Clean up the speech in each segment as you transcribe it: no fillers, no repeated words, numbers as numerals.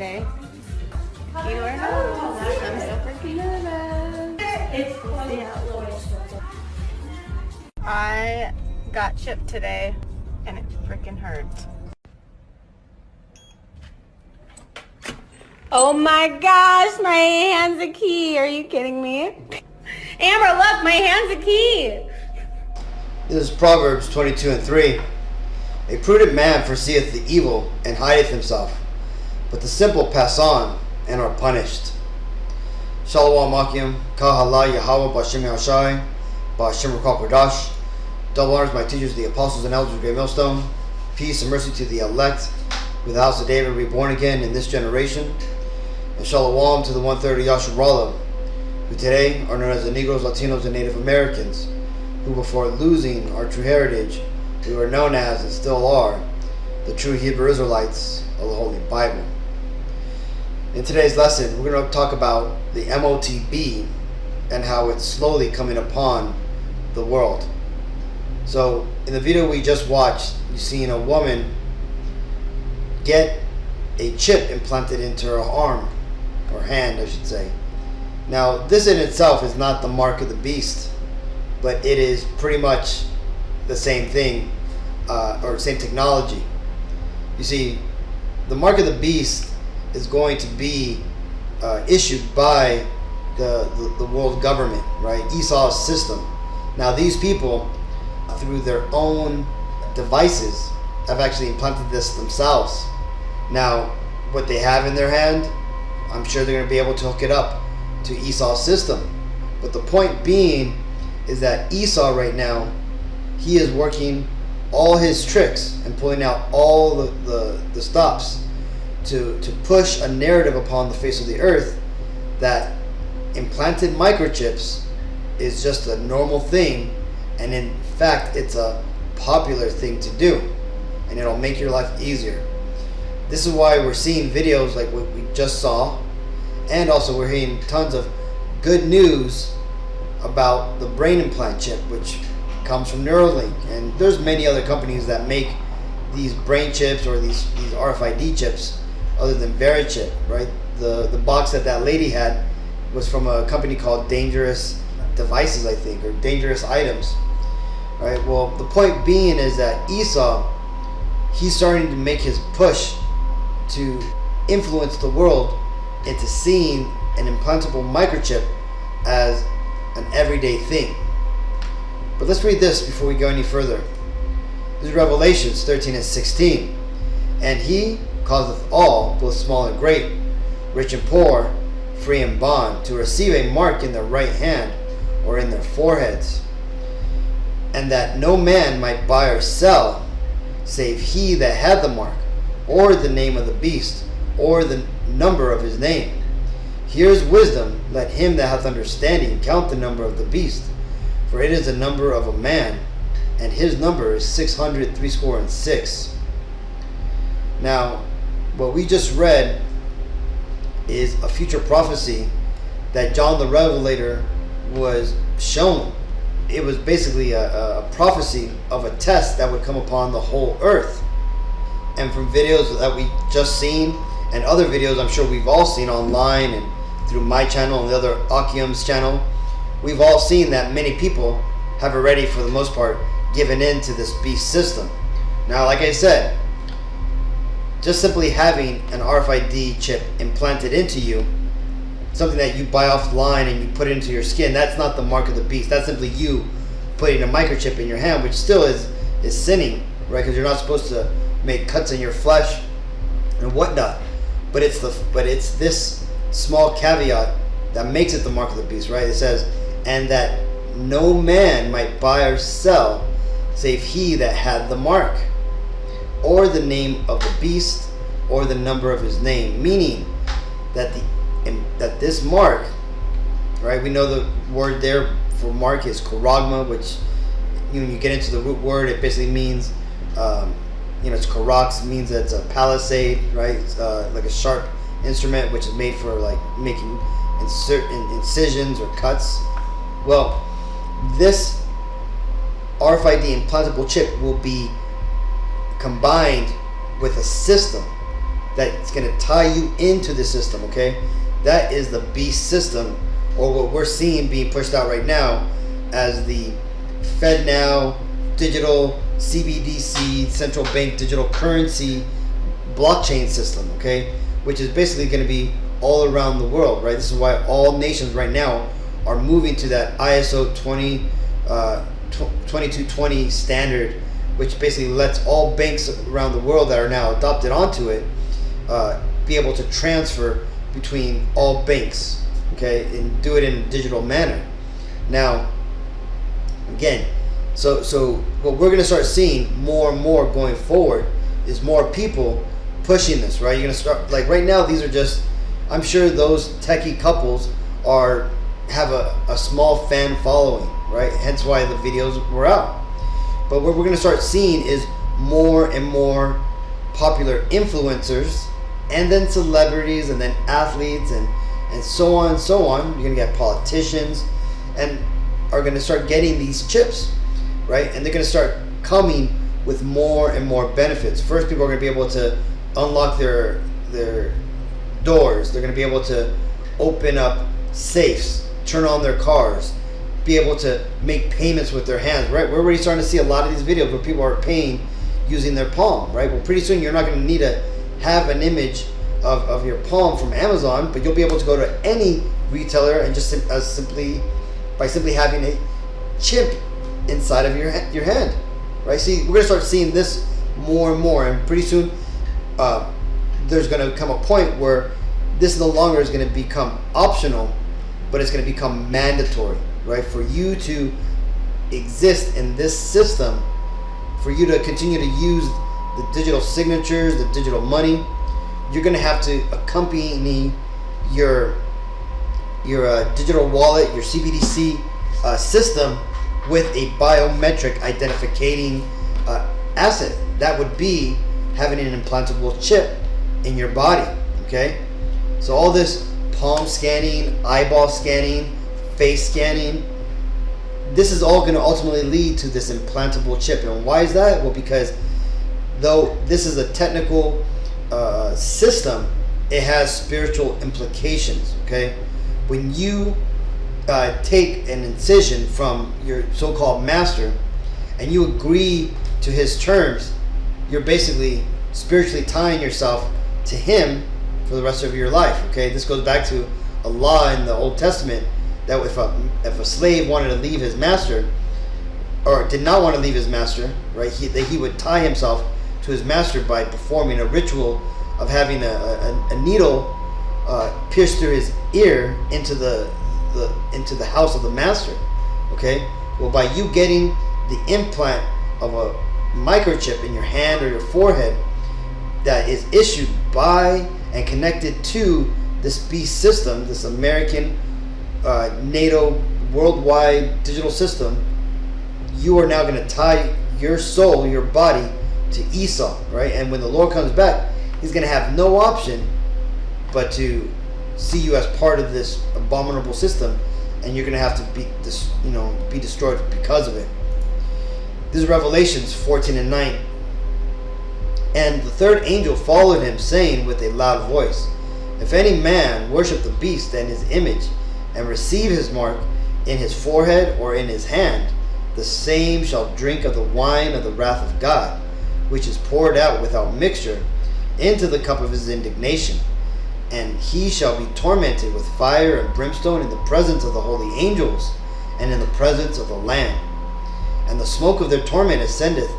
today. You or not? I'm so freaking nervous. I got chipped today and it freaking hurt. Oh my gosh, my hand's a key. Are you kidding me? Amber, look, my hand's a key. This is Proverbs 22:3. A prudent man foreseeth the evil and hideth himself, but the simple pass on and are punished. Shalom Akim, Kahala Yahweh Bashim Yashai, Bashim Rakal Kodash. Double honors my teachers, the apostles and elders of Great Millstone. Peace and mercy to the elect, with the house of David reborn again in this generation. And Shalom to the 1/3 of Yasharallah, who today are known as the Negroes, Latinos, and Native Americans, who before losing our true heritage, we were known as, and still are, the true Hebrew Israelites of the Holy Bible. In today's lesson, we're going to talk about the MOTB and how it's slowly coming upon the world. So, in the video we just watched, you've seen a woman get a chip implanted into her arm, or hand, I should say. Now, this in itself is not the mark of the beast, but it is pretty much the same thing, or same technology. You see, the mark of the beast is going to be issued by the world government, right? Esau's system. Now, these people, through their own devices, have actually implanted this themselves. Now, what they have in their hand, I'm sure they're going to be able to hook it up to Esau's system. But the point being is that Esau right now, he is working all his tricks and pulling out all the stops to push a narrative upon the face of the earth that implanted microchips is just a normal thing, and in fact it's a popular thing to do, and it'll make your life easier. This is why we're seeing videos like what we just saw, and also we're hearing tons of good news about the brain implant chip, which comes from Neuralink, and there's many other companies that make these brain chips or these RFID chips other than Verichip, right? The box that lady had was from a company called Dangerous Devices, I think, or Dangerous Items, right? Well, the point being is that Esau, he's starting to make his push to influence the world into seeing an implantable microchip as an everyday thing. But let's read this before we go any further. This is Revelations 13:16. And he causeth all, both small and great, rich and poor, free and bond, to receive a mark in their right hand or in their foreheads, and that no man might buy or sell, save he that had the mark, or the name of the beast, or the number of his name. Here's wisdom, let him that hath understanding count the number of the beast, for it is the number of a man, and his number is 666. Now, what we just read is a future prophecy that John the Revelator was shown. It was basically a prophecy of a test that would come upon the whole earth. And from videos that we just seen, and other videos I'm sure we've all seen online and through my channel and the other Akium's channel, we've all seen that many people have already, for the most part, given in to this beast system. Now, like I said, just simply having an RFID chip implanted into you, something that you buy offline and you put it into your skin, that's not the mark of the beast. That's simply you putting a microchip in your hand, which still is sinning, right? Because you're not supposed to make cuts in your flesh and whatnot. But it's this small caveat that makes it the mark of the beast, right? It says, and that no man might buy or sell, save he that had the mark, or the name of the beast, or the number of his name. Meaning that this mark, right? We know the word there for mark is karagma, which when you get into the root word, it basically means, it's karax, means that it's a palisade, right? It's, like a sharp instrument, which is made for like making incisions or cuts. Well, this RFID implantable chip will be combined with a system that's going to tie you into the system, okay? That is the beast system, or what we're seeing being pushed out right now as the FedNow digital CBDC, central bank digital currency blockchain system, okay? Which is basically going to be all around the world, right? This is why all nations right now are moving to that ISO 2220 standard, which basically lets all banks around the world that are now adopted onto it be able to transfer between all banks, okay, and do it in a digital manner. Now, again, so what we're going to start seeing more and more going forward is more people pushing this, right? You're going to start, like right now, these are just, I'm sure those techie couples have a small fan following, right? Hence why the videos were out. But what we're going to start seeing is more and more popular influencers, and then celebrities, and then athletes, and so on and so on. You're going to get politicians, and are going to start getting these chips, right? And they're going to start coming with more and more benefits. First, people are going to be able to unlock their doors. They're going to be able to open up safes, turn on their cars, be able to make payments with their hands, right? We're already starting to see a lot of these videos where people are paying using their palm, right? Well, pretty soon you're not going to need to have an image of your palm from Amazon, but you'll be able to go to any retailer and just simply having a chip inside of your hand, right? See, we're going to start seeing this more and more, and pretty soon there's going to come a point where this no longer is going to become optional, but it's going to become mandatory, right? For you to exist in this system, for you to continue to use the digital signatures, the digital money, you're going to have to accompany your digital wallet, your CBDC system with a biometric identificating asset. That would be having an implantable chip in your body, okay? So all this palm scanning, eyeball scanning, face scanning, this is all going to ultimately lead to this implantable chip. And why is that? Well, because though this is a technical system, it has spiritual implications, okay? When you take an incision from your so-called master and you agree to his terms, you're basically spiritually tying yourself to him for the rest of your life, okay? This goes back to a law in the Old Testament that if a slave wanted to leave his master, or did not want to leave his master, right, he would tie himself to his master by performing a ritual of having a needle pierced through his ear into the house of the master, okay? Well, by you getting the implant of a microchip in your hand or your forehead that is issued by and connected to this beast system, this American NATO worldwide digital system, you are now going to tie your soul, your body, to Esau, right? And when the Lord comes back, he's going to have no option but to see you as part of this abominable system, and you're going to have to be destroyed because of it. This is Revelations 14:9. And the third angel followed him, saying with a loud voice, if any man worship the beast and his image, and receive his mark in his forehead or in his hand, the same shall drink of the wine of the wrath of God, which is poured out without mixture into the cup of his indignation. And he shall be tormented with fire and brimstone in the presence of the holy angels and in the presence of the Lamb. And the smoke of their torment ascendeth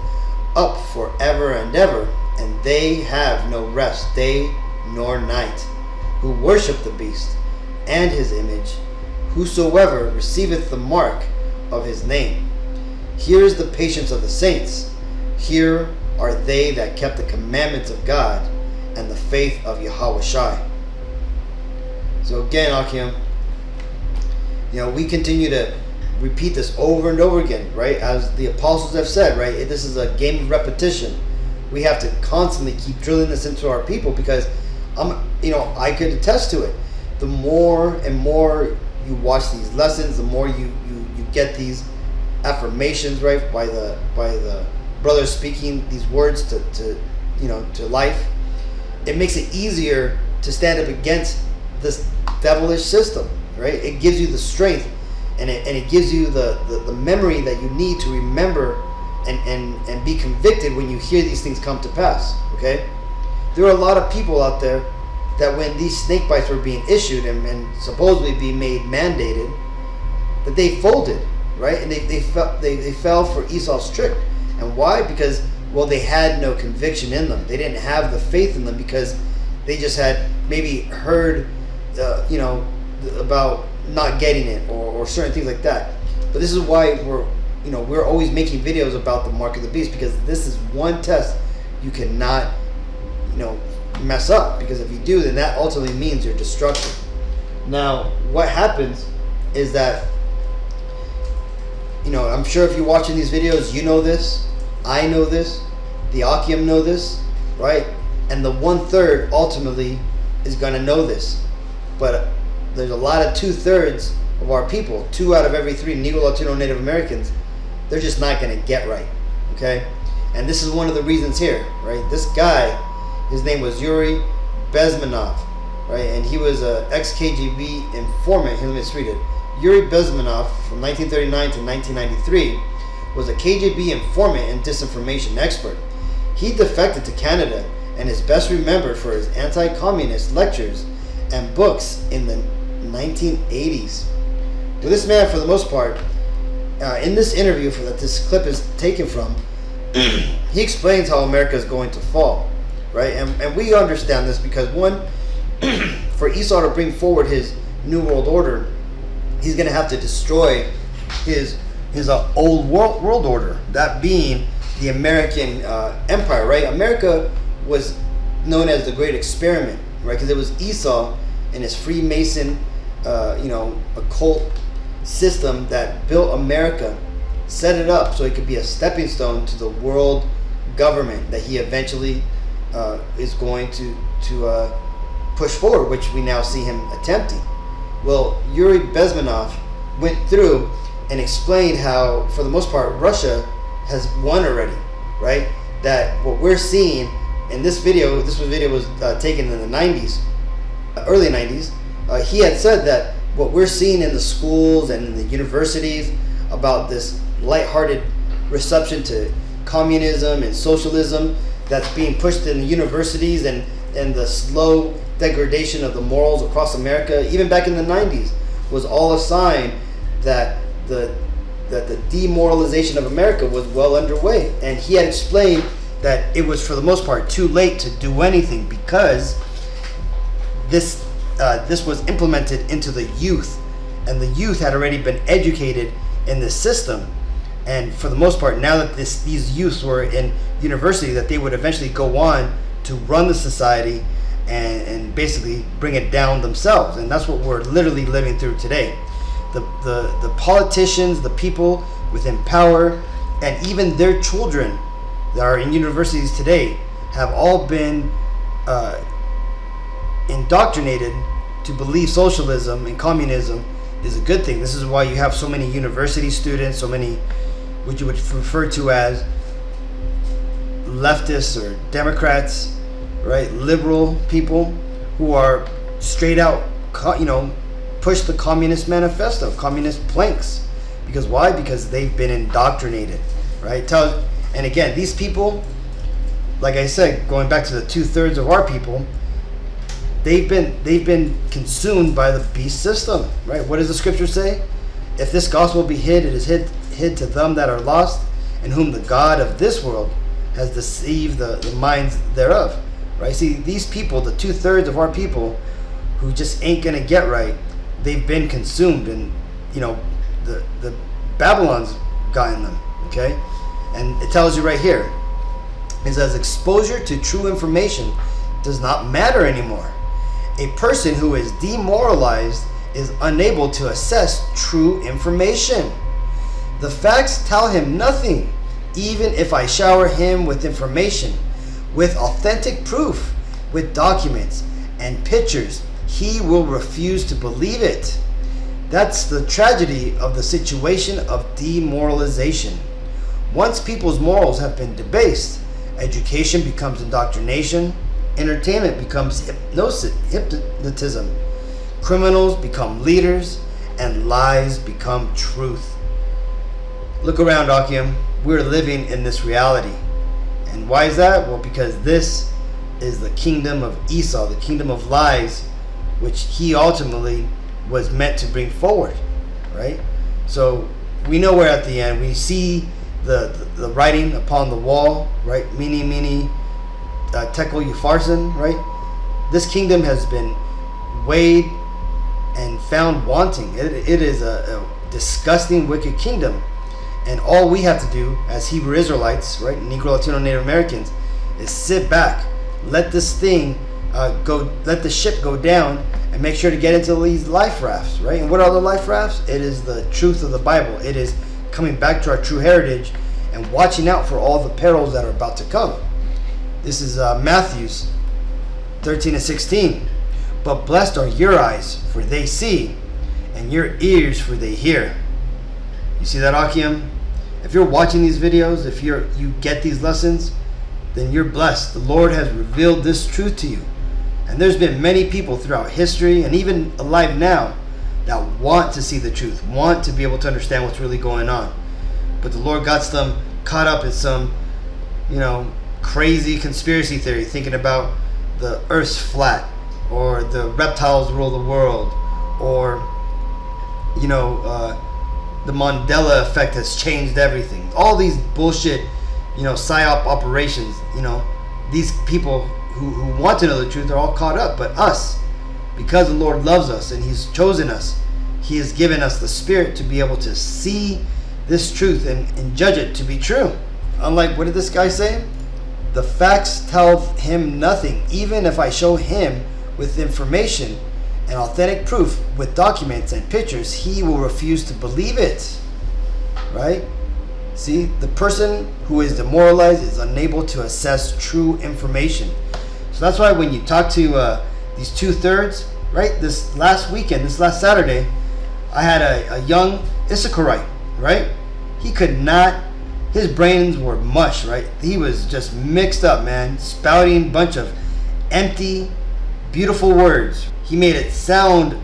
up forever and ever, and they have no rest day nor night, who worship the beast and his image, whosoever receiveth the mark of his name. Here is the patience of the saints. Here are they that kept the commandments of God and the faith of Yahweh Shai. So again, Akim, we continue to repeat this over and over again, right? As the apostles have said, right? This is a game of repetition. We have to constantly keep drilling this into our people, because I could attest to it. The more and more you watch these lessons, the more you get these affirmations, right, by the brothers speaking these words to life. it makes it easier to stand up against this devilish system, right? It gives you the strength, and it gives you the memory that you need to remember and be convicted when you hear these things come to pass, okay? There are a lot of people out there that when these snake bites were being issued and supposedly being made mandated, that they folded, right? And they fell for Esau's trick. And why? Because, well, they had no conviction in them. They didn't have the faith in them because they just had maybe heard, about not getting it or certain things like that. But this is why we're always making videos about the mark of the beast, because this is one test you cannot, mess up, because if you do, then that ultimately means you're destructive. Now, what happens is that, I'm sure if you're watching these videos, you know this, I know this, the Akim know this, right? And the 1/3 ultimately is going to know this. But there's a lot of 2/3 of our people, 2 out of every 3 Negro, Latino, Native Americans, they're just not going to get right, okay? And this is one of the reasons here, right? This guy, his name was Yuri Bezmenov, right? And he was an ex-KGB informant. Here, let me just read it. Yuri Bezmenov, from 1939 to 1993, was a KGB informant and disinformation expert. He defected to Canada and is best remembered for his anti-communist lectures and books in the 1980s. But this man, for the most part, in this interview that this clip is taken from, he explains how America is going to fall, right? And we understand this because, one, for Esau to bring forward his new world order, he's going to have to destroy his old world order, that being the American empire, right? America was known as the Great Experiment, right? Because it was Esau and his Freemason, occult system that built America, set it up so it could be a stepping stone to the world government that he eventually is going to push forward, which we now see him attempting. Well, Yuri Bezmenov went through and explained how, for the most part, Russia has won already, right? That what we're seeing in this video was taken in the 90s, early 90s. He had said that what we're seeing in the schools and in the universities about this lighthearted reception to communism and socialism that's being pushed in the universities, and the slow degradation of the morals across America, even back in the 90s, was all a sign that the demoralization of America was well underway. And he had explained that it was, for the most part, too late to do anything because this was implemented into the youth, and the youth had already been educated in this system. And for the most part, now that these youths were in university, that they would eventually go on to run the society and basically bring it down themselves. And that's what we're literally living through today. The politicians, the people within power, and even their children that are in universities today have all been indoctrinated to believe socialism and communism is a good thing. This is why you have so many university students, so many what you would refer to as leftists or Democrats, right? Liberal people who are straight out, push the Communist Manifesto, communist planks. Because why? Because they've been indoctrinated, right? And again, these people, like I said, going back to the 2/3 of our people, they've been consumed by the beast system, right? What does the scripture say? If this gospel be hid, it is hid to them that are lost, in whom the God of this world has deceived the minds thereof, right? See, these people, the 2/3 of our people who just ain't gonna get right, they've been consumed, and the Babylon's gotten them, okay? And it tells you right here, it says exposure to true information does not matter anymore. A person who is demoralized is unable to assess true information. The facts tell him nothing, even if I shower him with information, with authentic proof, with documents and pictures. He will refuse to believe it. That's the tragedy of the situation of demoralization. Once people's morals have been debased, education becomes indoctrination, Entertainment becomes hypnotism. Criminals become leaders, and lies become truth. Look around, Akim. We're living in this reality. And why is that? Well, because this is the kingdom of Esau, the kingdom of lies, which he ultimately was meant to bring forward, right? So we know we're at the end. We see the writing upon the wall, right? Mene, tekel upharsin, right? This kingdom has been weighed and found wanting. It is a disgusting, wicked kingdom. And all we have to do as Hebrew Israelites, right, Negro, Latino, Native Americans, is sit back, let this thing let the ship go down, and make sure to get into these life rafts, right? And what are the life rafts? It is the truth of the Bible. It is coming back to our true heritage and watching out for all the perils that are about to come. This is Matthew 13:16. But blessed are your eyes, for they see, and your ears, for they hear. You see that, Akim? If you're watching these videos, if you get these lessons, then you're blessed. The Lord has revealed this truth to you. And there's been many people throughout history and even alive now that want to see the truth, want to be able to understand what's really going on. But the Lord got them caught up in some, crazy conspiracy theory, thinking about the earth's flat, or the reptiles rule the world, or, the Mandela effect has changed everything. All these bullshit, psyop operations, these people who want to know the truth are all caught up. But us, because the Lord loves us and He's chosen us, He has given us the Spirit to be able to see this truth and judge it to be true. Unlike, what did this guy say? The facts tell him nothing. Even if I show him with information and authentic proof with documents and pictures, he will refuse to believe it. Right? See, the person who is demoralized is unable to assess true information. So that's why when you talk to these 2/3, right? This last Saturday, I had a young Issacharite, right? He could not, his brains were mush, right? He was just mixed up, man, spouting a bunch of empty, beautiful words. He made it sound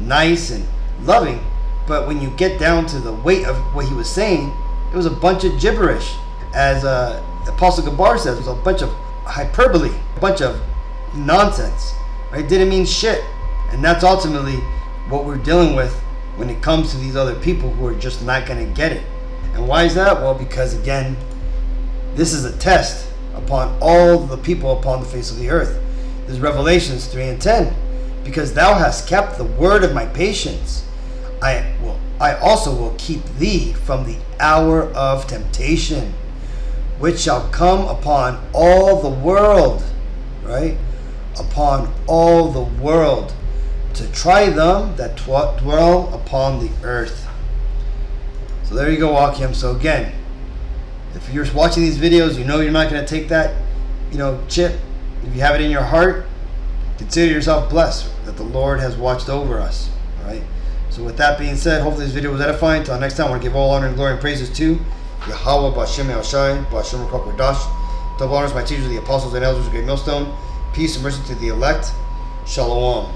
nice and loving, but when you get down to the weight of what he was saying, it was a bunch of gibberish. As Apostle Gabar says, it was a bunch of hyperbole, a bunch of nonsense, right? Didn't mean shit. And that's ultimately what we're dealing with when it comes to these other people who are just not going to get it. And why is that? Well, because again, this is a test upon all the people upon the face of the earth. This is Revelations 3:10. Because thou hast kept the word of my patience, I also will keep thee from the hour of temptation, which shall come upon all the world, right? Upon all the world, to try them that dwell upon the earth. So there you go, Akim. So again, if you're watching these videos, you're not going to take that, chip. If you have it in your heart, consider yourself blessed that the Lord has watched over us. All right. So with that being said, hopefully this video was edifying. Until next time, I want to give all honor and glory and praises to Yahweh, B'Hashem Yahushai, B'Hashem Ruach Kodash. Double honors my teachers, the apostles and elders of Great Millstone. Peace and mercy to the elect. Shalom.